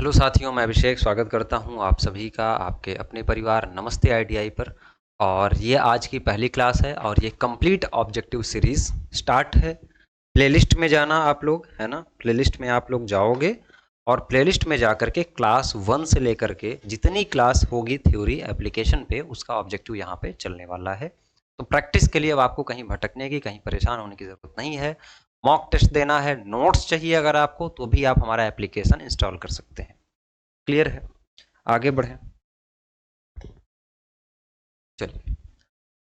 Hello साथियों, मैं अभिषेक स्वागत करता हूं आप सभी का आपके अपने परिवार नमस्ते आईटीआई पर। और ये आज की पहली क्लास है और ये कंप्लीट ऑब्जेक्टिव सीरीज स्टार्ट है। प्लेलिस्ट में जाना आप लोग, है ना। प्लेलिस्ट में आप लोग जाओगे और प्लेलिस्ट में जा करके क्लास 1 से लेकर के जितनी क्लास होगी थ्योरी एप्लीकेशन पे उसका ऑब्जेक्टिव यहाँ पे चलने वाला है। तो प्रैक्टिस के लिए अब आपको कहीं भटकने की, कहीं परेशान होने की ज़रूरत नहीं है। मॉक टेस्ट देना है, नोट्स चाहिए अगर आपको, तो भी आप हमारा एप्लीकेशन इंस्टॉल कर सकते हैं। क्लियर है? आगे बढ़ें। चलिए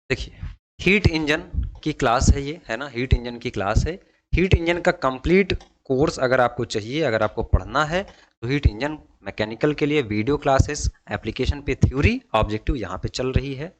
देखिए, हीट इंजन की क्लास है ये, है ना। हीट इंजन की क्लास है। हीट इंजन का कंप्लीट कोर्स अगर आपको चाहिए, अगर आपको पढ़ना है, तो हीट इंजन मैकेनिकल के लिए वीडियो क्लासेस, एप्लीकेशन पे थ्योरी, ऑब्जेक्टिव यहाँ पे चल रही है।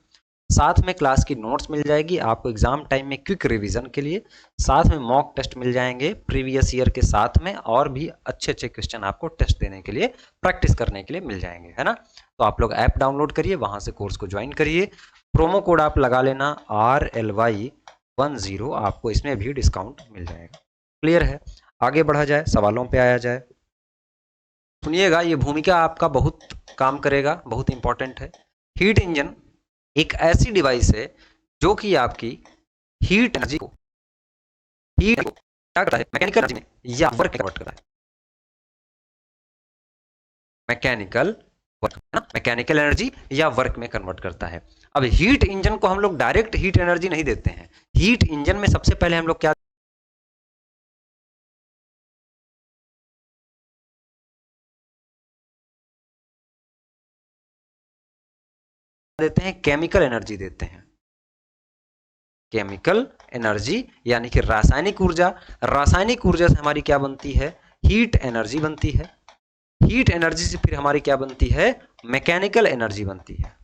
साथ में क्लास की नोट्स मिल जाएगी आपको एग्जाम टाइम में क्विक रिवीजन के लिए। साथ में मॉक टेस्ट मिल जाएंगे प्रीवियस ईयर के साथ में, और भी अच्छे अच्छे क्वेश्चन आपको टेस्ट देने के लिए, प्रैक्टिस करने के लिए मिल जाएंगे, है ना। तो आप लोग ऐप डाउनलोड करिए, वहां से कोर्स को ज्वाइन करिए। प्रोमो कोड आप लगा लेना RLY10, आपको इसमें भी डिस्काउंट मिल जाएगा। क्लियर है? आगे बढ़ा जाए, सवालों पे आया जाए। सुनिएगा, ये भूमिका आपका बहुत काम करेगा, बहुत इंपॉर्टेंट है। हीट इंजन एक ऐसी डिवाइस है जो कि आपकी हीट एनर्जी को क्या करता है, मैकेनिकल एनर्जी में या वर्क में कन्वर्ट करता है। मैकेनिकल वर्क, मैकेनिकल एनर्जी या वर्क में कन्वर्ट करता है। अब हीट इंजन को हम लोग डायरेक्ट हीट एनर्जी नहीं देते हैं। हीट इंजन में सबसे पहले हम लोग क्या देते हैं? केमिकल एनर्जी देते हैं। केमिकल एनर्जी यानी कि रासायनिक ऊर्जा। रासायनिक ऊर्जा से हमारी क्या बनती है? हीट एनर्जी बनती है। हीट एनर्जी से फिर हमारी क्या बनती है? मैकेनिकल एनर्जी बनती है।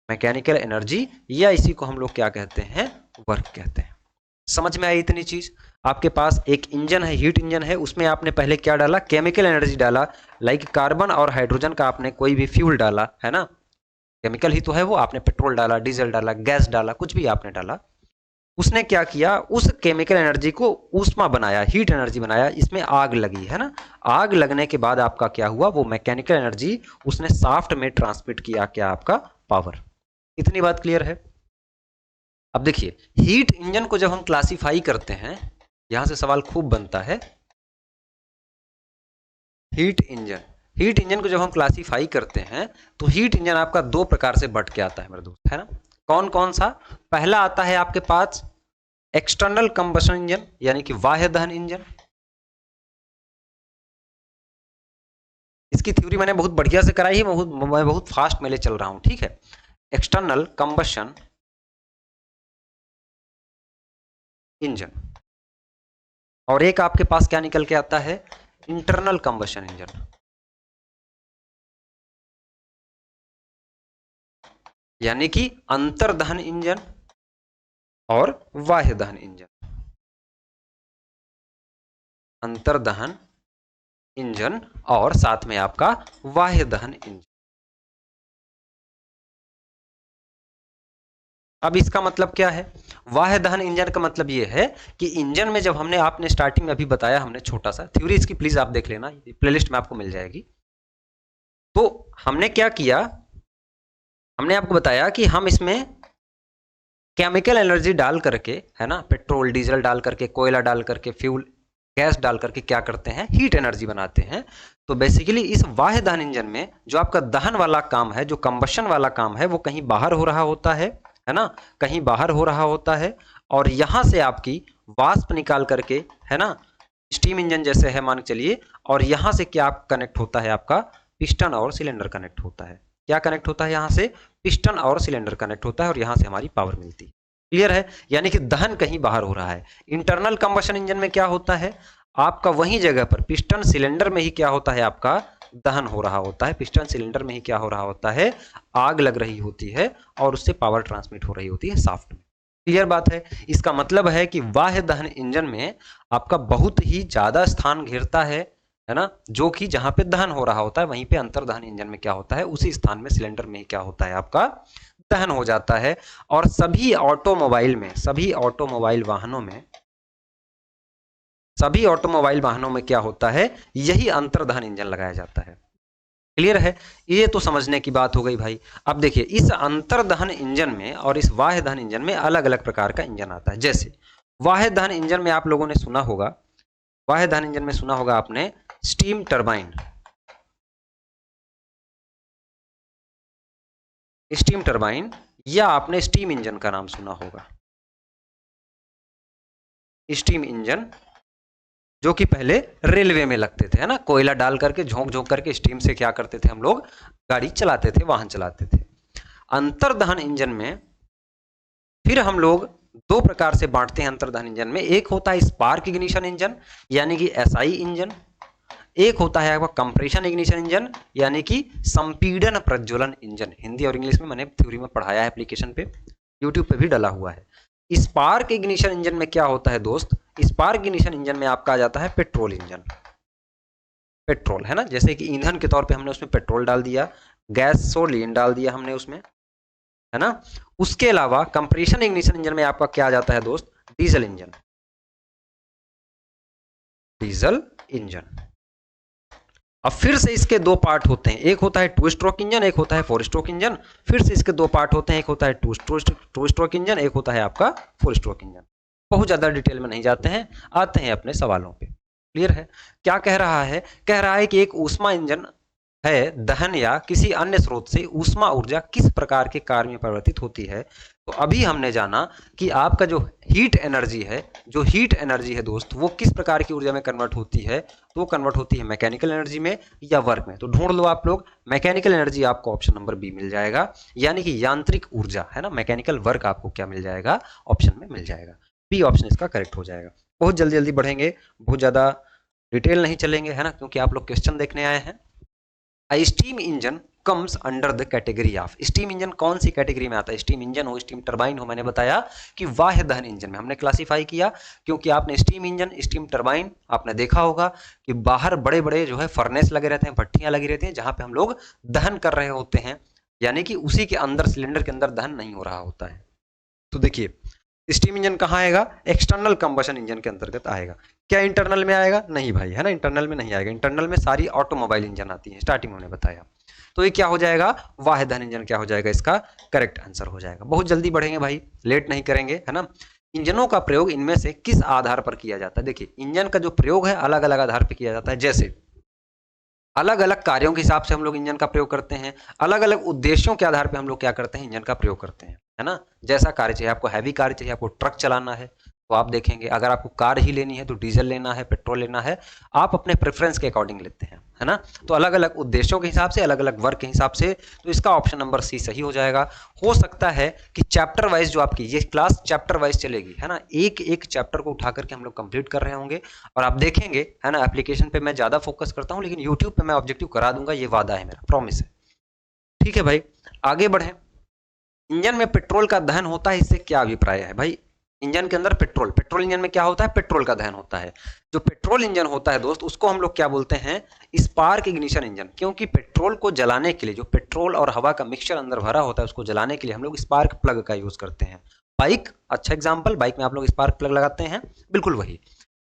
मैकेनिकल एनर्जी, या इसी को हम लोग क्या कहते हैं? वर्क कहते हैं। समझ में आई इतनी चीज? आपके पास एक इंजन है, हीट इंजन है, उसमें आपने पहले क्या डाला? केमिकल एनर्जी डाला। लाइक कार्बन और हाइड्रोजन का आपने कोई भी फ्यूल डाला, है ना। केमिकल ही तो है वो। आपने पेट्रोल डाला, डीजल डाला, गैस डाला, कुछ भी आपने डाला। उसने क्या किया? उस केमिकल एनर्जी को ऊष्मा बनाया, हीट एनर्जी बनाया। इसमें आग लगी, है ना। आग लगने के बाद आपका क्या हुआ? वो मैकेनिकल एनर्जी उसने शाफ्ट में ट्रांसमिट किया, क्या? आपका पावर। इतनी बात क्लियर है? अब देखिए, हीट इंजन को जब हम क्लासिफाई करते हैं, यहां से सवाल खूब बनता है। हीट इंजन, हीट इंजन को जब हम क्लासिफाई करते हैं, तो हीट इंजन आपका दो प्रकार से बट के आता है मेरे दोस्त, है ना। कौन कौन सा? पहला आता है आपके पास एक्सटर्नल कंबशन इंजन, यानी कि बाह्य दहन इंजन। इसकी थ्योरी मैंने बहुत बढ़िया से कराई है, मैं बहुत फास्ट में ले चल रहा हूं, ठीक है। External combustion engine. और एक आपके पास क्या निकल के आता है? इंटरनल कंबशन इंजन, यानी कि अंतर्दहन इंजन और बाह्य दहन इंजन। अंतर्दहन इंजन और साथ में आपका बाह्य दहन इंजन। अब इसका मतलब क्या है? बाह्य दहन इंजन का मतलब यह है कि इंजन में जब हमने, आपने स्टार्टिंग में अभी बताया हमने, छोटा सा थ्योरी इसकी प्लीज आप देख लेना, प्लेलिस्ट में आपको मिल जाएगी। तो हमने क्या किया? हमने आपको बताया कि हम इसमें केमिकल एनर्जी डाल करके, है ना, पेट्रोल डीजल डाल करके, कोयला डाल करके, फ्यूल गैस डाल करके क्या करते हैं? हीट एनर्जी बनाते हैं। तो बेसिकली इस बाह्य दहन इंजन में जो आपका दहन वाला काम है, जो कंबशन वाला काम है, वो कहीं बाहर हो रहा होता है ना, कहीं बाहर हो रहा होता है। और यहां से आपकी वाष्प निकाल करके, है ना, स्टीम इंजन जैसे है मान के चलिए, और यहां से क्या कनेक्ट होता है? आपका पिस्टन और सिलेंडर कनेक्ट होता है। क्या कनेक्ट होता है? यहां से पिस्टन और सिलेंडर कनेक्ट होता है, और यहां से हमारी पावर मिलती है। क्लियर है? यानी कि दहन कहीं बाहर हो रहा है। इंटरनल कंबशन इंजन में क्या होता है? आपका वही जगह पर पिस्टन सिलेंडर में ही क्या होता है? आपका दहन हो रहा होता है। पिस्टन सिलेंडर में ही क्या हो रहा होता है? आग लग रही होती है और उससे पावर ट्रांसमिट हो रही होती है शाफ्ट में। क्लियर बात है? इसका मतलब है कि बाह्य दहन इंजन में आपका बहुत ही ज्यादा स्थान घेरता है ना, जो कि जहां पे दहन हो रहा होता है, वहीं पे अंतर्दहन इंजन में क्या होता है? उसी स्थान में सिलेंडर में ही क्या होता है? आपका दहन हो जाता है। और सभी ऑटोमोबाइल में, सभी ऑटोमोबाइल वाहनों में, सभी ऑटोमोबाइल वाहनों में क्या होता है, यही अंतर्दहन इंजन लगाया जाता है। क्लियर है, ये तो समझने की बात हो गई भाई। अब देखिए इस अंतर्दहन इंजन में और इस बाह्य दहन इंजन में अलग अलग प्रकार का इंजन आता है। जैसे बाह्य दहन इंजन में आप लोगों ने सुना होगा, बाह्य दहन इंजन में सुना होगा आपने स्टीम टरबाइन, स्टीम टरबाइन, या आपने स्टीम इंजन का नाम सुना होगा, स्टीम इंजन, जो कि पहले रेलवे में लगते थे, है ना, कोयला डाल करके झोंक झोंक करके स्टीम से क्या करते थे हम लोग, गाड़ी चलाते थे, वाहन चलाते थे। अंतर्दहन इंजन में फिर हम लोग दो प्रकार से बांटते हैं अंतर्दहन इंजन में। एक होता है स्पार्क इग्निशन इंजन यानी कि एसआई इंजन, एक होता है आपका कंप्रेशन इग्निशन इंजन यानी कि संपीड़न प्रज्वलन इंजन। हिंदी और इंग्लिश में मैंने थ्योरी में पढ़ाया है, एप्लीकेशन पे यूट्यूब पे भी डाला हुआ है। स्पार्क इग्निशन इंजन में क्या होता है दोस्त, स्पार्क इग्निशन इंजन में आपका आ जाता है पेट्रोल इंजन, पेट्रोल, है ना, जैसे कि ईंधन के तौर पे हमने उसमें पेट्रोल डाल दिया, गैसोलीन डाल दिया हमने उसमें, है ना। उसके अलावा कंप्रेशन इग्निशन इंजन में आपका क्या आ जाता है दोस्त, डीजल इंजन, डीजल इंजन। अब फिर से इसके दो पार्ट होते हैं, एक होता है टू स्ट्रोक इंजन, एक होता है फोर स्ट्रोक इंजन। फिर से इसके दो पार्ट होते हैं, एक होता है टू स्ट्रोक इंजन, एक होता है आपका फोर स्ट्रोक इंजन। बहुत ज्यादा डिटेल में नहीं जाते हैं, आते हैं अपने सवालों पे। क्लियर है, क्या कह रहा है, कह रहा है कि एक ऊष्मा इंजन है, दहन या किसी अन्य स्रोत से ऊष्मा ऊर्जा किस प्रकार के कार्य में परिवर्तित होती है। तो अभी हमने जाना कि आपका जो हीट एनर्जी है, जो हीट एनर्जी है दोस्त, वो किस प्रकार की ऊर्जा में कन्वर्ट होती है, तो वो कन्वर्ट होती है मैकेनिकल एनर्जी में या वर्क में। तो ढूंढ लो आप लोग, मैकेनिकल एनर्जी आपको ऑप्शन नंबर बी मिल जाएगा, यानी कि यांत्रिक ऊर्जा, है ना, मैकेनिकल वर्क आपको क्या मिल जाएगा, ऑप्शन में मिल जाएगा, बी ऑप्शन इसका करेक्ट हो जाएगा। बहुत जल्दी जल्दी बढ़ेंगे, बहुत ज्यादा डिटेल नहीं चलेंगे, है ना, क्योंकि आप लोग क्वेश्चन देखने आए हैं। Steam engine comes under the category of, steam engine कौन सी कैटेगरी में आता है, स्टीम इंजन हो, स्टीम टरबाइन हो, मैंने बताया कि बाह्य दहन इंजन में हमने क्लासिफाई किया, क्योंकि आपने स्टीम इंजन, स्टीम टरबाइन आपने देखा होगा कि बाहर बड़े बड़े जो है फर्नेस लगे रहते हैं, भट्टियां लगी रहती हैं, जहां पे हम लोग दहन कर रहे होते हैं, यानी कि उसी के अंदर, सिलेंडर के अंदर दहन नहीं हो रहा होता है। तो देखिए स्टीम इंजन कहाँ आएगा, एक्सटर्नल कंबशन इंजन के अंतर्गत आएगा। क्या इंटरनल में आएगा, नहीं भाई, है ना, इंटरनल में नहीं आएगा। इंटरनल में सारी ऑटोमोबाइल इंजन आती है, स्टार्टिंग में मैंने बताया। तो ये क्या हो जाएगा, बाह्य दहन इंजन क्या हो जाएगा, इसका करेक्ट आंसर हो जाएगा। बहुत जल्दी बढ़ेंगे भाई, लेट नहीं करेंगे, है ना। इंजनों का प्रयोग इनमें से किस आधार पर किया जाता है, देखिए इंजन का जो प्रयोग है अलग अलग आधार पर किया जाता है। जैसे अलग अलग कार्यों के हिसाब से हम लोग इंजन का प्रयोग करते हैं, अलग अलग उद्देश्यों के आधार पर हम लोग क्या करते हैं, इंजन का प्रयोग करते हैं, है ना। जैसा कार्य चाहिए आपको, हैवी कार्य चाहिए आपको, ट्रक चलाना है तो आप देखेंगे, अगर आपको कार ही लेनी है तो डीजल लेना है, पेट्रोल लेना है, आप अपने प्रेफरेंस के अकॉर्डिंग लेते हैं, है ना। तो अलग अलग उद्देश्यों के हिसाब से, अलग अलग वर्क के हिसाब से, तो इसका ऑप्शन नंबर सी सही हो जाएगा। हो सकता है कि चैप्टर वाइज जो आपकी ये क्लास चैप्टर वाइज चलेगी, है ना, एक एक चैप्टर को उठा करके हम लोग कंप्लीट कर रहे होंगे और आप देखेंगे, है ना। एप्लीकेशन पे मैं ज्यादा फोकस करता हूं, लेकिन यूट्यूब पे मैं ऑब्जेक्टिव करा दूंगा, ये वादा है मेरा, प्रॉमिस है। ठीक है भाई, आगे बढ़े। इंजन में पेट्रोल का दहन होता है, इससे क्या अभिप्राय है भाई। इंजन के अंदर पेट्रोल, पेट्रोल इंजन में क्या होता है, पेट्रोल का दहन होता है। जो पेट्रोल इंजन होता है दोस्त, उसको हम लोग क्या बोलते हैं, स्पार्क इग्निशन इंजन। क्योंकि पेट्रोल को जलाने के लिए, जो पेट्रोल और हवा का मिक्सचर अंदर भरा होता है, उसको जलाने के लिए हम लोग स्पार्क प्लग का यूज करते हैं। बाइक, अच्छा एग्जाम्पल, बाइक में आप लोग स्पार्क प्लग लगाते हैं, बिल्कुल वही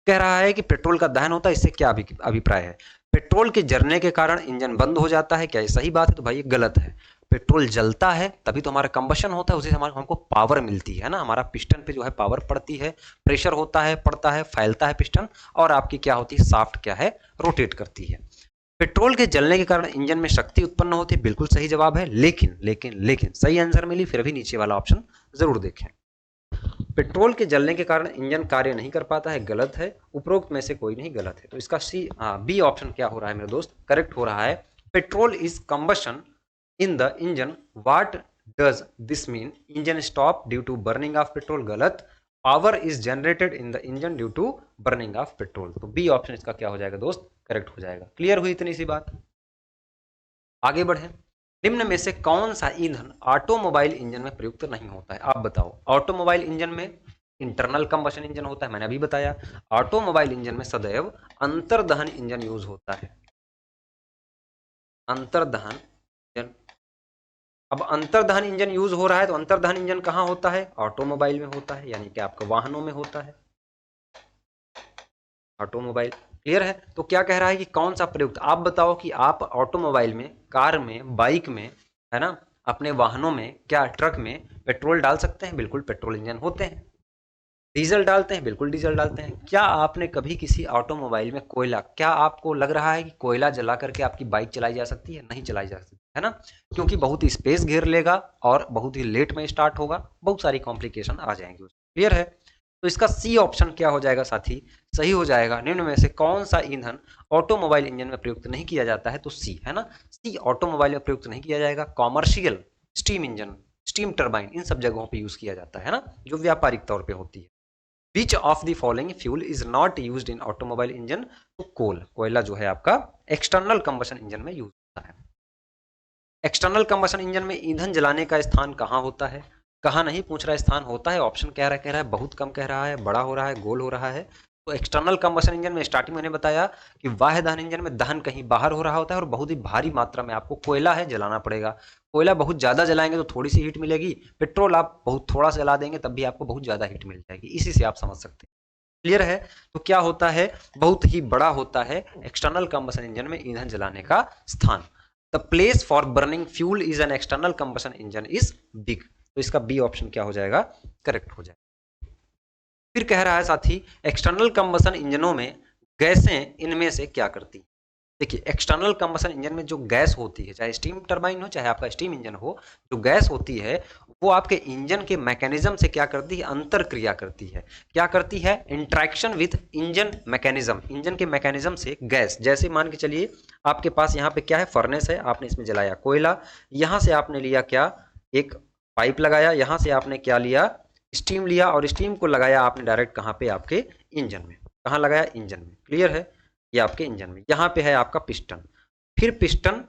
कह रहा है कि पेट्रोल का दहन होता है, इससे क्या अभिप्राय है। पेट्रोल के जलने के कारण इंजन बंद हो जाता है, क्या ये सही बात है, तो भाई ये गलत है। पेट्रोल जलता है तभी तो हमारा कंबशन होता है, उसी से हमको पावर मिलती है ना, हमारा पिस्टन पे जो है पावर पड़ती है, प्रेशर होता है, पड़ता है, फैलता है पिस्टन, और आपकी क्या होती है, शाफ्ट क्या है, रोटेट करती है। पेट्रोल के जलने के कारण इंजन में शक्ति उत्पन्न होती है, बिल्कुल सही जवाब है। लेकिन लेकिन लेकिन सही आंसर मिली, फिर भी नीचे वाला ऑप्शन जरूर देखें। पेट्रोल के जलने के कारण इंजन कार्य नहीं कर पाता है, गलत है। उपरोक्त में से कोई नहीं गलत है, तो इसका बी ऑप्शन क्या हो रहा है मेरे दोस्त, करेक्ट हो रहा है। Petrol is combustion in the engine, what does this mean, engine stop due to burning of petrol, गलत। Power is generated in the engine due to burning of petrol, तो बी ऑप्शन इसका क्या हो जाएगा दोस्त, करेक्ट हो जाएगा। Clear हुई इतनी सी बात, आगे बढ़े। निम्न में से कौन सा ईंधन ऑटोमोबाइल इंजन में प्रयुक्त नहीं होता है, आप बताओ। ऑटोमोबाइल इंजन में इंटरनल कंबशन इंजन होता है, मैंने अभी बताया। ऑटोमोबाइल इंजन में सदैव अंतर्दहन इंजन यूज होता है, अंतर्दहन इंजन। अब अंतर्दहन इंजन यूज हो रहा है, तो अंतर्दहन इंजन कहां होता है, ऑटोमोबाइल में होता है, यानी कि आपके वाहनों में होता है, ऑटोमोबाइल। क्लियर है? तो क्या कह रहा है कि कौन सा प्रयुक्त, आप बताओ कि आप ऑटोमोबाइल में, कार में, बाइक में, है ना, अपने वाहनों में, क्या ट्रक में पेट्रोल डाल सकते हैं? बिल्कुल पेट्रोल इंजन होते हैं। डीजल डालते हैं? बिल्कुल डीजल डालते हैं। क्या आपने कभी किसी ऑटोमोबाइल में कोयला, क्या आपको लग रहा है कि कोयला जला करके आपकी बाइक चलाई जा सकती है? नहीं चलाई जा सकती, है ना, क्योंकि बहुत ही स्पेस घेर लेगा और बहुत ही लेट में स्टार्ट होगा, बहुत सारी कॉम्प्लिकेशन आ जाएंगी। क्लियर है? तो इसका सी ऑप्शन क्या हो जाएगा साथी? सही हो जाएगा। निम्न में से कौन सा ईंधन ऑटोमोबाइल इंजन में प्रयुक्त नहीं किया जाता है? तो सी, है ना, सी ऑटोमोबाइल में प्रयुक्त नहीं किया जाएगा। Commercial, steam engine, steam turbine, इन सब जगहों पे यूज किया जाता है ना, जो व्यापारिक तौर पे होती है। विच of the following fuel is not used in automobile engine? तो कोल, कोयला जो है आपका एक्सटर्नल कंबशन इंजन में यूज होता है। एक्सटर्नल कंबशन इंजन में ईंधन जलाने का स्थान कहाँ होता है? कहाँ नहीं पूछ रहा है, स्थान होता है। ऑप्शन कह रहा है बहुत कम, कह रहा है बड़ा हो रहा है, गोल हो रहा है। तो एक्सटर्नल कंबशन इंजन में स्टार्टिंग मैंने बताया कि बाह्य दहन इंजन में दहन कहीं बाहर हो रहा होता है और बहुत ही भारी मात्रा में आपको कोयला है जलाना पड़ेगा। कोयला बहुत ज्यादा जलाएंगे तो थोड़ी सी हीट मिलेगी, पेट्रोल आप बहुत थोड़ा सा जला देंगे तब भी आपको बहुत ज्यादा हीट मिल जाएगी। इसी से आप समझ सकते हैं। क्लियर है? तो क्या होता है, बहुत ही बड़ा होता है एक्सटर्नल कंबशन इंजन में ईंधन जलाने का स्थान। The place for burning fuel is an external combustion engine is big. तो इसका बी ऑप्शन क्या हो जाएगा? करेक्ट हो जाएगा। फिर कह रहा है साथी, एक्सटर्नल कंबशन इंजनों में गैसें इनमें से क्या करती हैं? देखिए, एक्सटर्नल कंबशन इंजन में जो गैस होती है, चाहे स्टीम टरबाइन हो चाहे आपका स्टीम इंजन हो, जो गैस होती है वो आपके इंजन के मैकेनिज्म से क्या करती है? अंतर क्रिया करती है। क्या करती है? Interaction with engine mechanism, engine के मैकेनिज्म से गैस, जैसे मान के चलिए आपके पास यहाँ पे क्या है, फर्नेस है, आपने इसमें जलाया कोयला, यहाँ से आपने लिया क्या, एक पाइप लगाया, यहाँ से आपने क्या लिया, स्टीम लिया, और स्टीम को लगाया आपने डायरेक्ट कहाँ पे? आपके इंजन में। कहाँ लगाया? इंजन में। क्लियर है? ये आपके इंजन में, यहाँ पे है आपका पिस्टन। फिर पिस्टन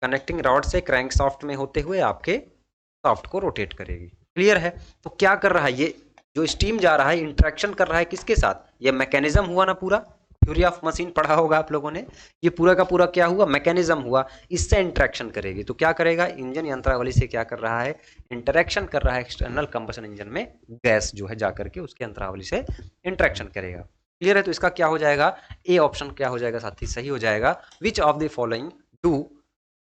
कनेक्टिंग रॉड से क्रैंकशाफ्ट में होते हुए आपके शाफ्ट को रोटेट करेगी। क्लियर है? तो क्या कर रहा है, ये जो स्टीम जा रहा है इंटरेक्शन कर रहा है किसके साथ? ये मैकेनिज्म हुआ ना पूरा, थ्योरी ऑफ मशीन पढ़ा होगा आप लोगों ने। ये पूरा का पूरा क्या हुआ? मैकेनिज्म हुआ, इससे इंटरेक्शन करेगी। तो क्या करेगा? इंजन यंत्रावली से क्या कर रहा है? इंटरेक्शन कर रहा है एक्सटर्नल कंबशन इंजन में, गैस जो है जाकर के उसके यंत्रावली से इंटरेक्शन करेगा। क्लियर है? तो इसका क्या हो जाएगा? ए ऑप्शन क्या हो जाएगा साथी? सही हो जाएगा। विच of the following do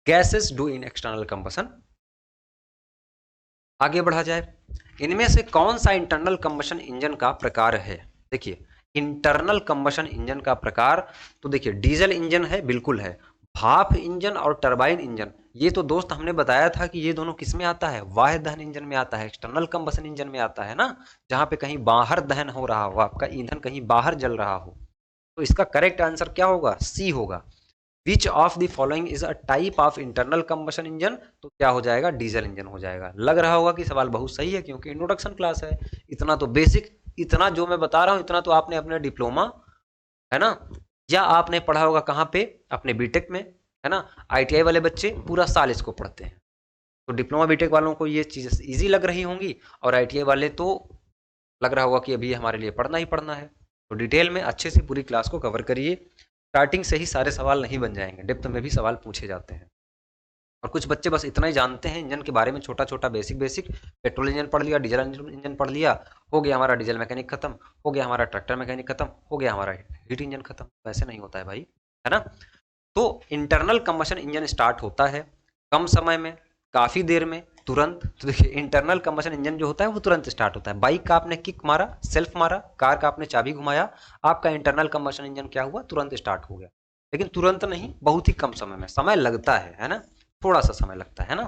gases do in external combustion? आगे बढ़ा जाए, इनमें से कौन सा इंटरनल कंबशन इंजन का प्रकार है? देखिए, इंटरनल कंबशन इंजन का प्रकार, तो देखिए डीजल इंजन है, बिल्कुल है। भाप इंजन और टरबाइन इंजन, ये तो दोस्त हमने बताया था कि ये दोनों किस में आता है? बाह्य दहन इंजन में आता है, एक्सटर्नल कंबशन इंजन में आता है ना, जहां पे कहीं बाहर दहन हो रहा हो, आपका ईंधन कहीं बाहर जल रहा हो। तो इसका करेक्ट आंसर क्या होगा? सी होगा। विच of the following is a type of internal combustion engine? तो क्या हो जाएगा? डीजल इंजन हो जाएगा। लग रहा होगा कि सवाल बहुत सही है, क्योंकि इंट्रोडक्शन क्लास है। इतना तो बेसिक, इतना जो मैं बता रहा हूं इतना तो आपने अपने डिप्लोमा, है ना, या आपने पढ़ा होगा कहाँ पे? अपने बीटेक में, है ना। आईटीआई वाले बच्चे पूरा साल इसको पढ़ते हैं, तो डिप्लोमा बीटेक वालों को ये चीज़ ईजी लग रही होंगी, और आईटीआई वाले तो लग रहा होगा कि अभी हमारे लिए पढ़ना ही पढ़ना है। तो डिटेल में अच्छे से पूरी क्लास को कवर करिए। स्टार्टिंग से ही सारे सवाल नहीं बन जाएंगे, डेप्थ में भी सवाल पूछे जाते हैं। और कुछ बच्चे बस इतना ही जानते हैं इंजन के बारे में, छोटा छोटा बेसिक बेसिक, पेट्रोल इंजन पढ़ लिया, डीजल इंजन पढ़ लिया, हो गया हमारा डीजल मैकेनिक खत्म, हो गया हमारा ट्रैक्टर मैकेनिक खत्म, हो गया हमारा हीट इंजन खत्म। वैसे नहीं होता है भाई, है ना। तो इंटरनल कंबशन इंजन स्टार्ट होता है कम समय में, काफी देर में, तुरंत। तो देखिए, इंटरनल कंबशन इंजन जो होता है वो तुरंत स्टार्ट होता है। बाइक का आपने किक मारा, सेल्फ मारा, कार का आपने चाबी घुमाया, आपका इंटरनल कंबशन इंजन क्या हुआ? तुरंत स्टार्ट हो गया। लेकिन तुरंत नहीं, बहुत ही कम समय में, समय लगता है ना, थोड़ा सा समय लगता है ना।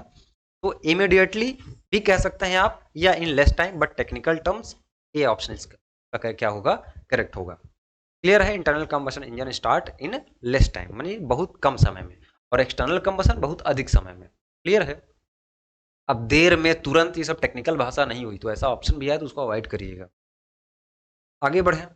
तो इमीडिएटली भी कह सकते हैं आप, या in less time, but technical terms A option इसका क्या होगा? करेक्ट होगा। क्लियर है? Internal combustion engine start in less time, मानी बहुत कम समय में, और एक्सटर्नल कंबशन बहुत अधिक समय में। क्लियर है? अब देर में, तुरंत, ये सब टेक्निकल भाषा नहीं हुई, तो ऐसा ऑप्शन भी है तो उसको अवॉइड करिएगा। आगे बढ़े,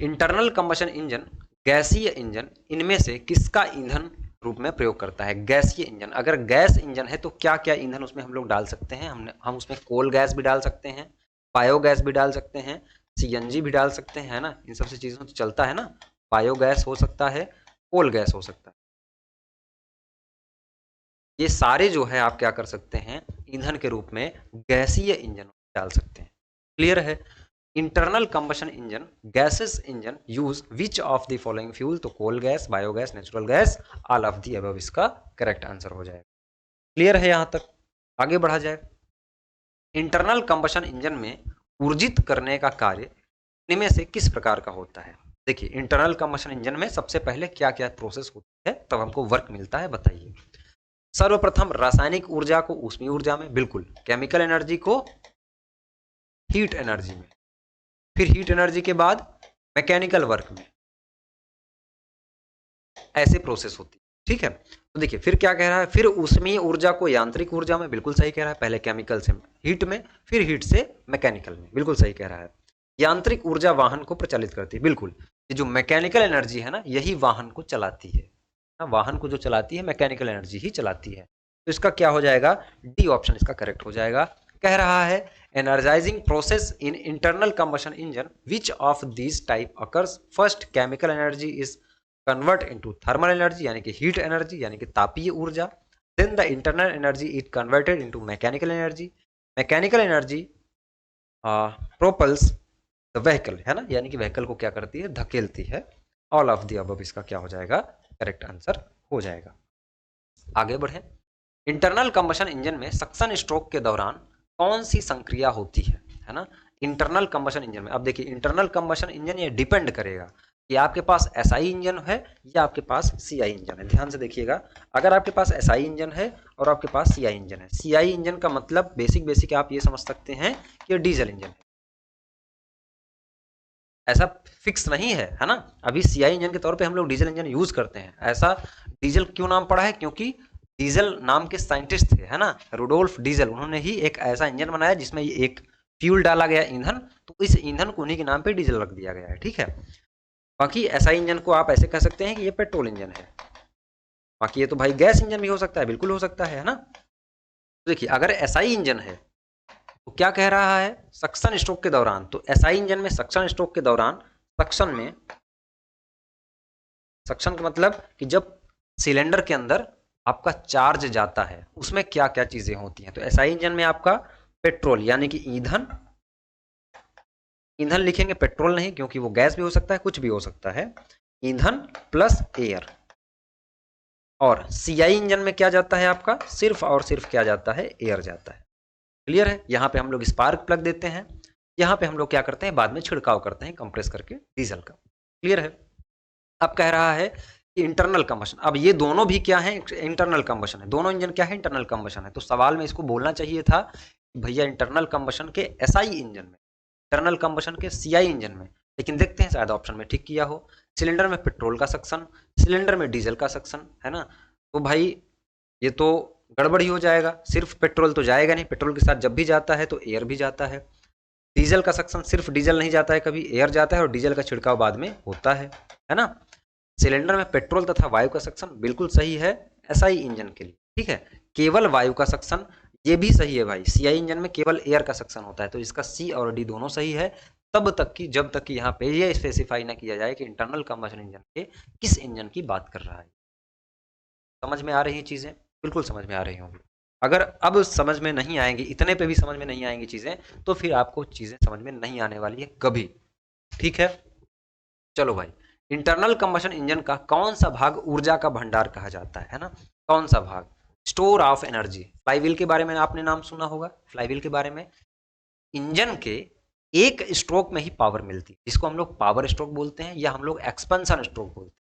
इंटरनल कंबशन इंजन, गैसीय इंजन, इनमें से किसका ईंधन रूप में प्रयोग करता है? गैसीय इंजन, अगर गैस इंजन है तो क्या क्या ईंधन उसमें हम लोग डाल सकते हैं? हम उसमें कोल गैस भी डाल सकते हैं, बायोगैस भी डाल सकते हैं, सीएनजी भी डाल सकते हैं, है ना। इन सबसे चीजों से चलता है ना, बायोगैस हो सकता है, कोल गैस हो सकता है। ये सारे जो है आप क्या कर सकते हैं? ईंधन के रूप में गैसीय इंजन डाल सकते हैं। क्लियर है? Internal combustion engine gases engine use which of the following fuel, तो coal gas, biogas, natural gas, all of the above इसका करेक्ट आंसर हो जाएगा। क्लियर है यहां तक? आगे बढ़ा जाए। इंटरनल कंबशन इंजन में ऊर्जित करने का कार्य इनमें से किस प्रकार का होता है? देखिए, इंटरनल कंबशन इंजन में सबसे पहले क्या क्या प्रोसेस होती है तब हमको वर्क मिलता है, बताइए। सर्वप्रथम रासायनिक ऊर्जा को ऊष्मीय ऊर्जा में, बिल्कुल, केमिकल एनर्जी को हीट एनर्जी में, फिर हीट एनर्जी के बाद मैकेनिकल वर्क में, ऐसे प्रोसेस होती है। ठीक है, तो देखिए फिर क्या कह रहा है, फिर ऊष्मीय ऊर्जा को यांत्रिक ऊर्जा में, बिल्कुल सही कह रहा है, पहले केमिकल से हीट में, फिर हीट से मैकेनिकल में, बिल्कुल सही कह रहा है। यांत्रिक ऊर्जा वाहन को प्रचालित करती है, बिल्कुल, ये जो मैकेनिकल एनर्जी है ना, यही वाहन को चलाती है ना, वाहन को जो चलाती है मैकेनिकल एनर्जी ही चलाती है। तो इसका क्या हो जाएगा, डी ऑप्शन इसका करेक्ट हो जाएगा। कह रहा है energising process in internal combustion engine which of this type occurs, first chemical energy is convert into thermal energy यानी कि हीट एनर्जी यानी कि तापीय ऊर्जा, then the internal energy is converted into mechanical energy, mechanical energy propels the vehicle, है ना, यानी कि व्हीकल को क्या करती है, धकेलती है। ऑल ऑफ द अबव इसका क्या हो जाएगा, करेक्ट आंसर हो जाएगा। आगे बढ़े। इंटरनल कंबशन इंजन में सक्शन स्ट्रोक के दौरान कौन सी संक्रिया होती है ना, इंटरनल कंबशन इंजन में। अब देखिए, इंटरनल कंबशन इंजन ये डिपेंड करेगा कि आपके पास एसआई इंजन है या आपके पास सीआई इंजन है। ध्यान से देखिएगा, अगर आपके पास एसआई इंजन है और आपके पास सीआई इंजन है, सीआई इंजन का मतलब बेसिक आप ये समझ सकते हैं कि ये डीजल इंजन है, ऐसा फिक्स नहीं है ना। अभी सीआई इंजन के तौर पे हम लोग डीजल इंजन यूज करते हैं। ऐसा डीजल क्यों नाम पड़ा है, क्योंकि डीजल नाम के साइंटिस्ट थे, है ना, रुडोल्फ डीजल, उन्होंने ही एक ऐसा इंजन बनाया जिसमें एक फ्यूल डाला गया, ईंधन, तो इस ईंधन को उन्हीं के नाम पे डीजल रख दिया गया है। ठीक है, बाकी एसआई इंजन को आप ऐसे कह सकते हैं कि ये पेट्रोल इंजन है, बाकी ये तो भाई गैस इंजन भी हो सकता है, बिल्कुल हो सकता है ना। तो देखिए, अगर एसआई इंजन है तो क्या कह रहा है, सक्शन स्ट्रोक के दौरान, तो एसआई इंजन में सक्शन स्ट्रोक के दौरान, सक्शन में, सक्शन का मतलब कि जब सिलेंडर के अंदर आपका चार्ज जाता है उसमें क्या क्या चीजें होती हैं, तो एसआई इंजन में आपका पेट्रोल यानी कि ईंधन, ईंधन लिखेंगे, पेट्रोल नहीं, क्योंकि वो गैस भी हो सकता है, कुछ भी हो सकता है, ईंधन प्लस एयर। और सीआई इंजन में क्या जाता है आपका, सिर्फ और सिर्फ क्या जाता है, एयर जाता है। क्लियर है, यहाँ पे हम लोग स्पार्क प्लग देते हैं, यहाँ पे हम लोग क्या करते हैं, बाद में छिड़काव करते हैं कंप्रेस करके डीजल का। क्लियर है। अब कह रहा है कि इंटरनल कंबशन, अब ये दोनों भी क्या है, इंटरनल कंबशन है, दोनों इंजन क्या है, इंटरनल कंबशन है। तो सवाल में इसको बोलना चाहिए था भैया इंटरनल कंबशन के एसआई इंजन में, इंटरनल कंबशन के सीआई इंजन में, लेकिन देखते हैं शायद ऑप्शन में ठीक किया हो। सिलेंडर में पेट्रोल का सक्शन, सिलेंडर में डीजल का सक्शन, है ना, तो भाई ये तो गड़बड़ ही हो जाएगा, सिर्फ पेट्रोल तो जाएगा नहीं, पेट्रोल के साथ जब भी जाता है तो एयर भी जाता है। डीजल का सक्शन, सिर्फ डीजल नहीं जाता है, कभी एयर जाता है और डीजल का छिड़काव बाद में होता है ना। सिलेंडर में पेट्रोल तथा वायु का सक्शन, बिल्कुल सही है एसआई इंजन के लिए। ठीक है, केवल वायु का सक्शन, ये भी सही है भाई, सीआई इंजन में केवल एयर का सक्शन होता है, तो इसका सी और डी दोनों सही है, तब तक कि जब तक कि यहाँ पे ये स्पेसिफाई ना किया जाए कि इंटरनल कंबशन इंजन के किस इंजन की बात कर रहा है। समझ में आ रही है चीजें, बिल्कुल समझ में आ रही होंगी। अगर अब समझ में नहीं आएंगी, इतने पे भी समझ में नहीं आएंगी चीजें, तो फिर आपको चीजें समझ में नहीं आने वाली है कभी। ठीक है, चलो भाई, इंटरनल कंबशन इंजन का कौन सा भाग ऊर्जा का भंडार कहा जाता है ना, कौन सा भाग, स्टोर ऑफ एनर्जी। फ्लाईव्हील के बारे में आपने नाम सुना होगा, फ्लाईव्हील के बारे में, इंजन के एक स्ट्रोक में ही पावर मिलती है, जिसको हम लोग पावर स्ट्रोक बोलते हैं या हम लोग एक्सपेंशन स्ट्रोक बोलते हैं,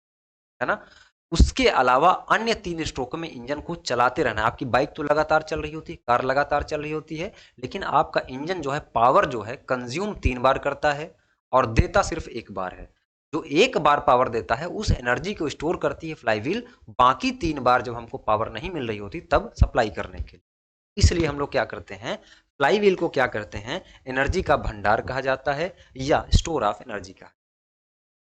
है ना। उसके अलावा अन्य 3 स्ट्रोक में इंजन को चलाते रहना है। आपकी बाइक तो लगातार चल रही होती है, कार लगातार चल रही होती है, लेकिन आपका इंजन जो है पावर जो है कंज्यूम 3 बार करता है और देता सिर्फ 1 बार है। जो 1 बार पावर देता है उस एनर्जी को स्टोर करती है फ्लाईव्हील, बाकी 3 बार जब हमको पावर नहीं मिल रही होती तब सप्लाई करने के लिए। इसलिए हम लोग क्या करते हैं, फ्लाईव्हील को क्या करते हैं, एनर्जी का भंडार कहा जाता है या स्टोर ऑफ एनर्जी का।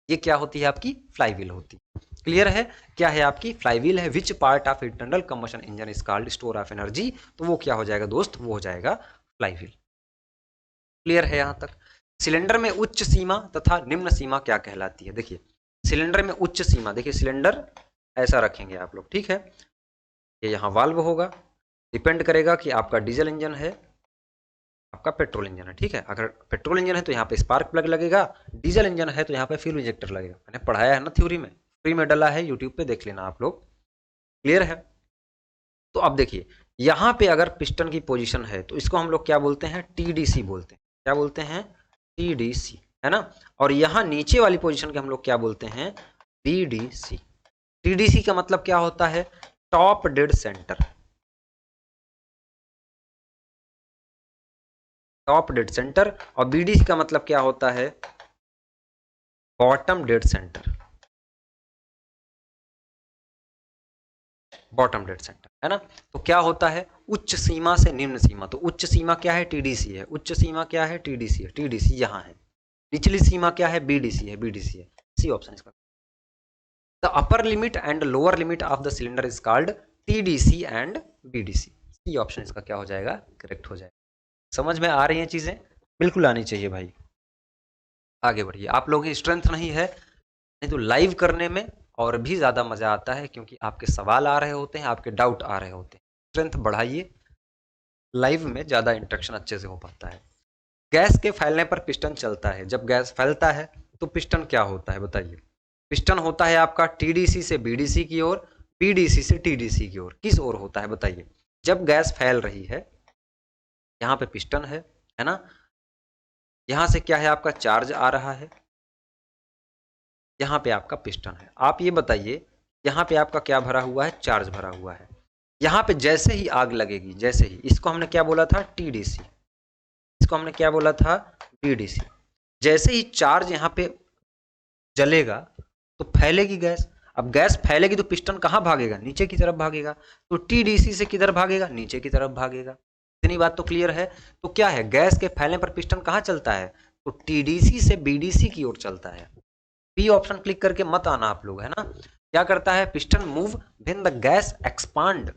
ये क्या होती है, आपकी फ्लाईव्हील होती है। क्लियर है, क्या है आपकी फ्लाईव्हील है, which part of internal combustion engine is called store of energy, तो वो क्या हो जाएगा दोस्त, वो हो जाएगा फ्लाईव्हील। क्लियर है यहां तक। सिलेंडर में उच्च सीमा तथा निम्न सीमा क्या कहलाती है, देखिए सिलेंडर में उच्च सीमा, देखिए सिलेंडर ऐसा रखेंगे आप लोग, ठीक है, ये यहाँ वाल्व होगा, डिपेंड करेगा कि आपका डीजल इंजन है आपका पेट्रोल इंजन है, ठीक है। अगर पेट्रोल इंजन है तो यहाँ पे स्पार्क प्लग लगेगा, डीजल इंजन है तो यहाँ पे फ्यूल इंजेक्टर लगेगा। मैंने पढ़ाया है ना थ्योरी में, फ्री में डला है, यूट्यूब पे देख लेना आप लोग, क्लियर है। तो अब देखिए यहाँ पे अगर पिस्टन की पोजीशन है तो इसको हम लोग क्या बोलते हैं, टीडीसी बोलते हैं। क्या बोलते हैं, टीडीसी, है ना। और यहाँ नीचे वाली पोजीशन के हम लोग क्या बोलते हैं, बीडीसी। टीडीसी का मतलब क्या होता है, top dead centre, top dead centre. और बीडीसी का मतलब क्या होता है, bottom dead centre, bottom dead centre, है ना। तो क्या होता है, उच्च सीमा से निम्न सीमा। तो उच्च सीमा क्या है, टीडीसी है। उच्च सीमा क्या है, टीडीसी है, टीडीसी यहाँ है। निचली सीमा क्या है, बीडीसी है, बीडीसी है। सी ऑप्शन इसका। The upper limit and lower limit of the cylinder is called TDC and BDC. C option इसका क्या हो जाएगा, करेक्ट हो जाएगा। समझ में आ रही हैं चीजें, बिल्कुल आनी चाहिए भाई। आगे बढ़िए, आप लोगों की स्ट्रेंथ नहीं है, नहीं तो लाइव करने में और भी ज़्यादा मज़ा आता है, क्योंकि आपके सवाल आ रहे होते हैं, आपके डाउट आ रहे होते हैं। स्ट्रेंथ बढ़ाइए, लाइव में ज़्यादा इंटरेक्शन अच्छे से हो पाता है। गैस के फैलने पर पिस्टन चलता है। जब गैस फैलता है तो पिस्टन क्या होता है बताइए। पिस्टन होता है आपका टीडीसी से बीडीसी की ओर, बीडीसी से टीडीसी की ओर। किस ओर होता है बताइए। जब गैस फैल रही है, यहाँ पे पिस्टन है ना, यहाँ से क्या है आपका चार्ज आ रहा है, यहाँ पे आपका पिस्टन है। आप ये बताइए, यहाँ पे आपका क्या भरा हुआ है, चार्ज भरा हुआ है। यहाँ पे जैसे ही आग लगेगी, जैसे ही, इसको हमने क्या बोला था, टीडीसी, इसको हमने क्या बोला था, बीडीसी। जैसे ही चार्ज यहाँ पे जलेगा तो फैलेगी गैस। अब गैस फैलेगी तो पिस्टन कहाँ भागेगा, नीचे की तरफ भागेगा। तो टीडीसी से किधर भागेगा, नीचे की तरफ भागेगा। इतनी बात तो क्लियर है। तो क्या है, गैस के फैलने पर पिस्टन कहाँ चलता है, तो टीडीसी से बीडीसी की ओर चलता है। बी ऑप्शन क्लिक करके मत आना आप लोग, है ना। क्या करता है, piston move when the gas expand.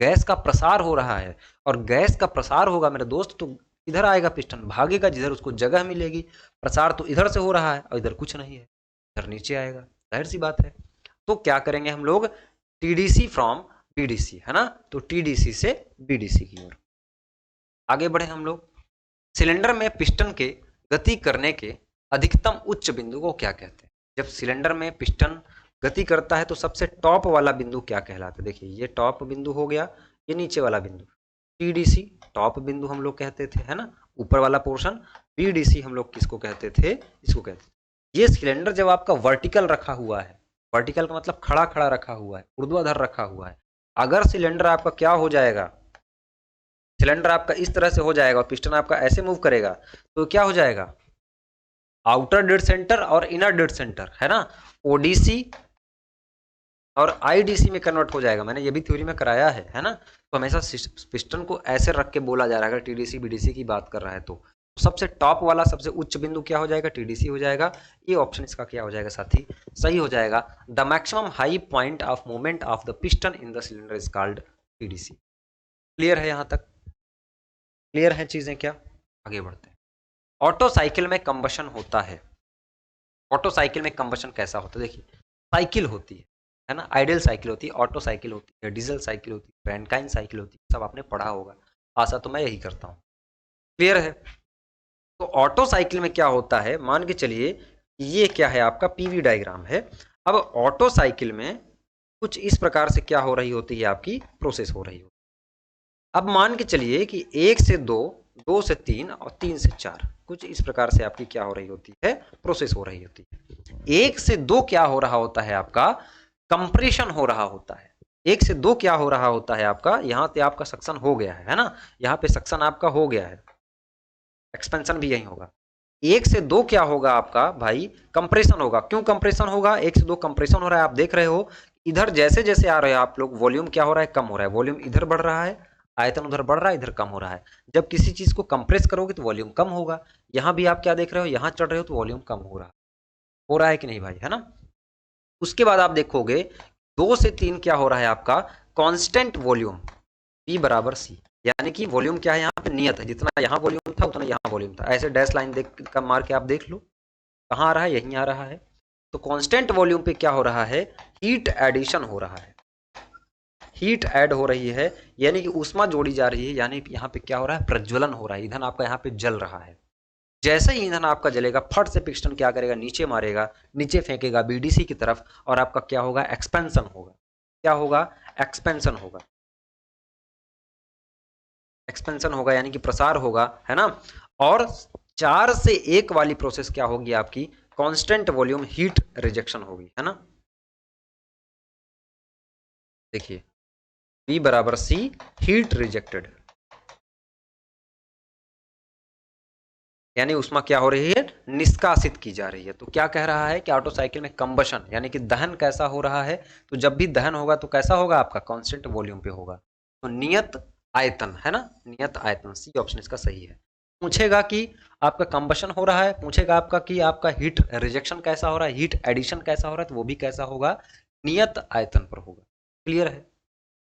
Gas का प्रसार हो रहा है, और गैस का प्रसार होगा मेरे दोस्त तो इधर आएगा, पिस्टन भागेगा जिधर उसको जगह मिलेगी। प्रसार तो इधर से हो रहा है और इधर कुछ नहीं है, इधर नीचे आएगा, जाहिर सी बात है। तो क्या करेंगे हम लोग, टीडीसी फ्रॉम बीडीसी, है ना। तो टीडीसी से बीडीसी की ओर आगे बढ़े हम लोग। सिलेंडर में पिस्टन के गति करने के अधिकतम उच्च बिंदु को क्या कहते हैं। जब सिलेंडर में पिस्टन गति करता है तो सबसे टॉप वाला बिंदु क्या कहलाता है। देखिए ये टॉप बिंदु हो गया, ये नीचे वाला बिंदु टीडीसी टॉप बिंदु हम लोग कहते थे, है ना। ऊपर वाला पोर्शन बीडीसी हम लोग किसको कहते थे, इसको कहते थे। ये सिलेंडर जब आपका वर्टिकल रखा हुआ है, वर्टिकल का मतलब खड़ा खड़ा रखा हुआ है, ऊर्ध्वाधर रखा हुआ है। अगर सिलेंडर आपका क्या हो जाएगा, सिलेंडर आपका इस तरह से हो जाएगा और पिस्टन आपका ऐसे मूव करेगा, तो क्या हो जाएगा, आउटर डेड सेंटर और इनर डेड सेंटर, है ना। ओडीसी और आईडीसी में कन्वर्ट हो जाएगा। मैंने ये भी थ्योरी में कराया है ना। तो हमेशा पिस्टन को ऐसे रख के बोला जा रहा है, अगर टीडीसी बीडीसी की बात कर रहा है तो सबसे टॉप वाला सबसे उच्च बिंदु क्या हो जाएगा, टीडीसी हो जाएगा। ये ऑप्शन इसका क्या हो जाएगा साथी, सही हो जाएगा। The maximum high point of movement of the piston in the cylinder is called TDC. Clear है, यहां तक क्लियर है चीजें क्या, आगे बढ़ते हैं। ऑटो साइकिल में कंबशन होता है। ऑटो साइकिल में कंबशन कैसा होता है, देखिए साइकिल होती है ना, आइडियल साइकिल होती है, ऑटो साइकिल होती है, डीजल साइकिल होती है, रैनकाइन साइकिल होती है, सब आपने पढ़ा होगा, आशा तो मैं यही करता हूँ, क्लियर है। तो ऑटो साइकिल में क्या होता है, मान के चलिए ये क्या है आपका पीवी डायग्राम है। अब ऑटो साइकिल में कुछ इस प्रकार से क्या हो रही होती है, आपकी प्रोसेस हो रही होती है। अब मान के चलिए कि 1 से 2, 2 से 3 और 3 से 4, कुछ इस प्रकार से आपकी क्या हो रही होती है, प्रोसेस हो रही होती है। 1 से 2 क्या हो रहा होता है, आपका कंप्रेशन हो रहा होता है। 1 से 2 क्या हो रहा होता है आपका, यहाँ पे आपका सक्शन हो गया है ना, यहाँ पे सक्शन आपका हो गया है, एक्सपेंशन भी यही होगा। 1 से 2 क्या होगा आपका भाई, कंप्रेशन होगा। क्यों कंप्रेशन होगा, 1 से 2 कंप्रेशन हो रहा है। आप देख रहे हो इधर जैसे जैसे आ रहे हो आप लोग, वॉल्यूम क्या हो रहा है, कम हो रहा है। वॉल्यूम इधर बढ़ रहा है, आयतन उधर बढ़ रहा है, इधर कम हो रहा है। जब किसी चीज को कंप्रेस करोगे तो वॉल्यूम कम होगा। यहाँ भी आप क्या देख रहे हो, यहाँ चढ़ रहे हो तो वॉल्यूम कम हो रहा है कि नहीं भाई, है ना। उसके बाद आप देखोगे 2 से 3 क्या हो रहा है आपका, कांस्टेंट वॉल्यूम P बराबर C, यानी कि वॉल्यूम क्या है यहाँ पे, नियत है। जितना यहाँ वॉल्यूम था उतना यहाँ वॉल्यूम था। ऐसे डैश लाइन देख कर मार के आप देख लो कहाँ आ रहा है, यहीं आ रहा है। तो कांस्टेंट वॉल्यूम पे क्या हो रहा है, हीट एडिशन हो रहा है। हीट ऐड हो रही है, यानी कि ऊष्मा जोड़ी जा रही है, यानी कि यहाँ पे क्या हो रहा है, प्रज्वलन हो रहा है, ईंधन आपका यहाँ पे जल रहा है। जैसे ही ईंधन आपका जलेगा, फट से पिस्टन क्या करेगा, नीचे मारेगा, नीचे फेंकेगा बीडीसी की तरफ, और आपका क्या होगा, एक्सपेंशन होगा। क्या होगा, एक्सपेंशन होगा। एक्सपेंशन होगा यानी कि प्रसार होगा, है ना। और 4 से 1 वाली प्रोसेस क्या होगी आपकी, कांस्टेंट वॉल्यूम हीट रिजेक्शन होगी, है ना। देखिए B बराबर C, हीट रिजेक्टेड, यानी उष्मा क्या हो रही है, निष्कासित की जा रही है। तो क्या कह रहा है कि ऑटो साइकिल में कंबशन यानी कि दहन कैसा हो रहा है, तो जब भी दहन होगा तो कैसा होगा, आपका कांस्टेंट वॉल्यूम पे होगा, तो नियत आयतन, है ना, नियत आयतन, सी ऑप्शन इसका सही है। पूछेगा कि आपका कंबशन हो रहा है, पूछेगा आपका कि आपका हीट रिजेक्शन कैसा हो रहा है, हीट एडिशन कैसा हो रहा है, तो वो भी कैसा होगा, नियत आयतन पर होगा। क्लियर है,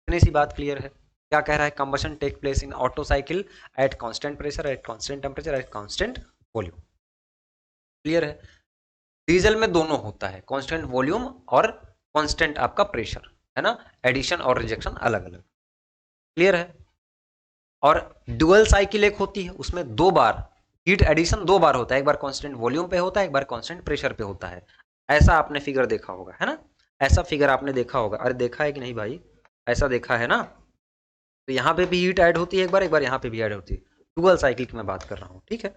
इतनी सी बात क्लियर है। क्या कह रहा है, combustion take place in Otto cycle at constant pressure, at constant temperature, at constant volume. Clear है। डीजल में दोनों होता है, कांस्टेंट वॉल्यूम और कांस्टेंट आपका प्रेशर, है ना, एडिशन और रिजेक्शन अलग अलग। क्लियर है। और डुअल साइकिल एक होती है, उसमें 2 बार हीट एडिशन 2 बार होता है, एक बार कांस्टेंट वॉल्यूम पे होता है, एक बार कांस्टेंट प्रेशर पे होता है। ऐसा आपने फिगर देखा होगा, है ना, ऐसा फिगर आपने देखा होगा। अरे देखा है कि नहीं भाई, ऐसा देखा है ना। तो यहाँ पे भी हीट ऐड होती है एक बार यहाँ पे भी ऐड होती है। डुअल साइकिल की मैं बात कर रहा हूँ, ठीक है।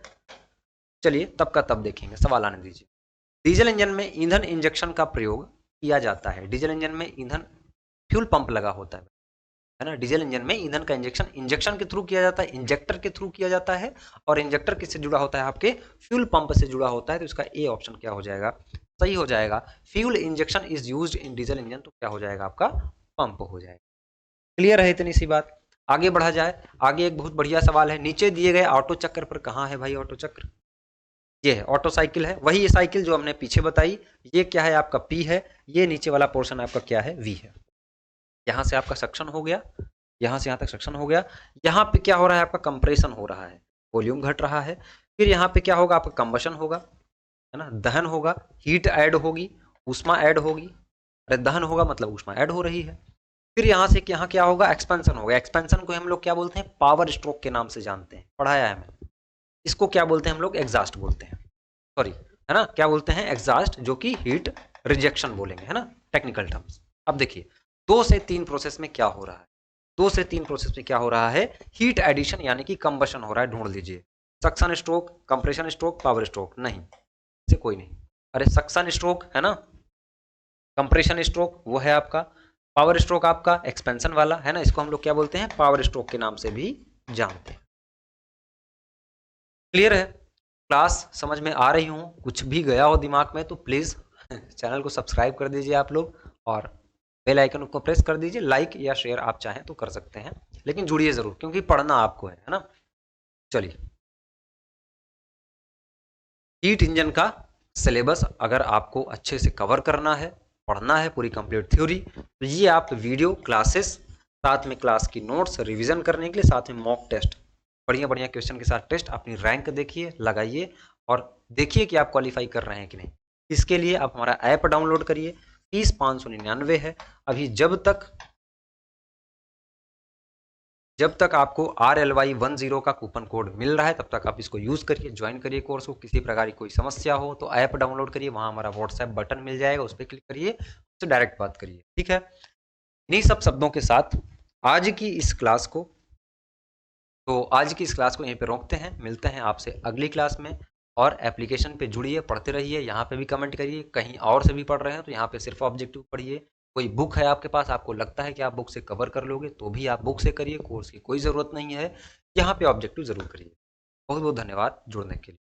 चलिए तब का तब देखेंगे, सवाल आने दीजिए। डीजल इंजन में ईंधन इंजेक्शन का प्रयोग किया जाता है। डीजल इंजन में ईंधन फ्यूल पंप लगा होता है ना। डीजल इंजन में ईंधन का इंजेक्शन के थ्रू किया जाता है, इंजेक्टर के थ्रू किया जाता है। और इंजेक्टर किससे जुड़ा होता है, आपके फ्यूल पंप से जुड़ा होता है। तो इसका ए ऑप्शन क्या हो जाएगा, सही हो जाएगा। Fuel injection is used in diesel engine, तो क्या हो जाएगा, आपका पंप हो जाएगा। क्लियर है इतनी सी बात। आगे बढ़ा जाए, आगे एक बहुत बढ़िया सवाल है। नीचे दिए गए ऑटो चक्र पर, कहाँ है भाई ऑटो चक्र, ये है ऑटो साइकिल है, वही ये साइकिल जो हमने पीछे बताई। ये क्या है, आपका P है, ये नीचे वाला पोर्शन आपका क्या है, V है। यहाँ से आपका सक्शन हो गया, यहाँ से यहाँ तक सक्शन हो गया। यहाँ पे क्या हो रहा है, आपका कंप्रेशन हो रहा है, वॉल्यूम घट रहा है। फिर यहाँ पे क्या होगा, आपका कंबशन होगा, है ना, दहन होगा, हीट ऐड होगी, ऊष्मा ऐड होगी। अरे दहन होगा मतलब ऊष्मा ऐड हो रही है। फिर यहाँ से यहाँ क्या होगा, एक्सपेंशन होगा। एक्सपेंशन को हम लोग क्या बोलते हैं, पावर स्ट्रोक के नाम से जानते हैं, पढ़ाया है हमें। इसको क्या बोलते हैं हम लोग, एग्जॉस्ट बोलते हैं, सॉरी, है ना, क्या बोलते हैं, एग्जॉस्ट, जो कि हीट रिजेक्शन बोलेंगे, है ना, टेक्निकल टर्म्स। अब देखिए 2 से 3 प्रोसेस में क्या हो रहा है, 2 से 3 प्रोसेस में क्या हो रहा है, हीट एडिशन यानी कि कंबशन हो रहा है। ढूंढ लीजिए, suction stroke, compression stroke, power stroke, नहीं से कोई नहीं। अरे सक्शन स्ट्रोक है ना, कंप्रेशन स्ट्रोक वो है आपका, पावर स्ट्रोक आपका एक्सपेंशन वाला है ना, इसको हम लोग क्या बोलते हैं, पावर स्ट्रोक के नाम से भी जानते हैं। क्लियर है, क्लास समझ में आ रही हूँ, कुछ भी गया हो दिमाग में तो प्लीज़ चैनल को सब्सक्राइब कर दीजिए आप लोग, और बेल आइकन को प्रेस कर दीजिए। लाइक या शेयर आप चाहें तो कर सकते हैं, लेकिन जुड़िए ज़रूर, क्योंकि पढ़ना आपको है ना। चलिए, हीट इंजन का सिलेबस अगर आपको अच्छे से कवर करना है, पढ़ना है पूरी कंप्लीट थ्योरी, तो ये आप वीडियो क्लासेस, साथ में क्लास की नोट्स रिवीजन करने के लिए, साथ में मॉक टेस्ट, बढ़िया बढ़िया क्वेश्चन के साथ टेस्ट, अपनी रैंक देखिए, लगाइए, और देखिए कि आप क्वालिफाई कर रहे हैं कि नहीं। इसके लिए आप हमारा ऐप डाउनलोड करिए, फीस 599 है अभी। जब तक आपको RLY10 का कूपन कोड मिल रहा है, तब तक आप इसको यूज़ करिए, ज्वाइन करिए कोर्स को। किसी प्रकार की कोई समस्या हो तो ऐप डाउनलोड करिए, वहाँ हमारा व्हाट्सएप बटन मिल जाएगा, उस पर क्लिक करिए, उससे डायरेक्ट बात करिए, ठीक है। इन्हीं सब शब्दों के साथ आज की इस क्लास को यहीं पे रोकते हैं। मिलते हैं आपसे अगली क्लास में। और एप्लीकेशन पे जुड़िए, पढ़ते रहिए, यहाँ पे भी कमेंट करिए, कहीं और से भी पढ़ रहे हैं तो यहाँ पे सिर्फ ऑब्जेक्टिव पढ़िए। कोई बुक है आपके पास, आपको लगता है कि आप बुक से कवर कर लोगे, तो भी आप बुक से करिए, कोर्स की कोई ज़रूरत नहीं है। यहाँ पे ऑब्जेक्टिव ज़रूर करिए। बहुत बहुत धन्यवाद जुड़ने के लिए।